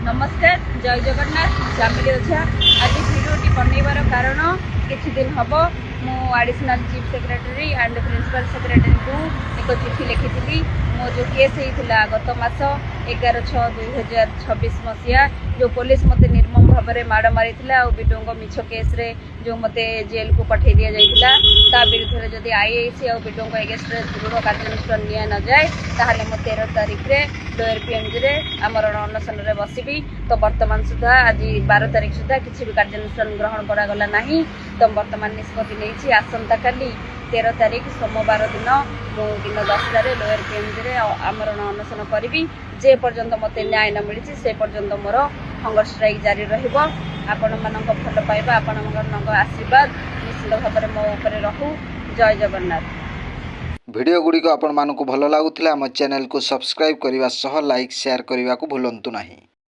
नमस्कार जय जगन्नाथ श्यामिली ओझा आज भिडियोटी बनइबार कारण किछि दिन हम मु additional chief secretary and principal secretary को एक चिठी लिखी मो जो केस होता गत मास 11/6/2026 मसीहा जो पुलिस मते निर्मम भाव में माड़ मारी विडों मिछ केस रे जो मते जेल को पठे दि जाता विरुद्ध जदि आईआईसी और विडों एगेस्ट दृढ़ कार्यानुष्ठान नि न जाए ताहले मो 13 तारिख रे लोअर पीएमजी रे आमरण अनशन रे बसबी। तो वर्तमान सुधा आज 12 तारिख सुधा किसी भी कार्यानुष्ठान ग्रहण करागला नहीं। तो वर्तमान निष्पत्ति नहीं आसंता काली 13 तारिख सोमवार दिन मु दिन 10 लोअर पीएमजी रे आमरण अनशन करी जे पर्यंत मते न्याय न मिली से पर्यंत मोर हंगर स्ट्राइक जारी रहिबो। आपण मानक भल पाइबा आपण मानक आशीर्वाद निश्चित भाव में मो ऊपर रहू। जय जगन्नाथ। भिडियो गुड़िक आपण मानक भल लगुला आम चैनल को सब्सक्राइब करने लाइक शेयर करने को भूलु नहीं।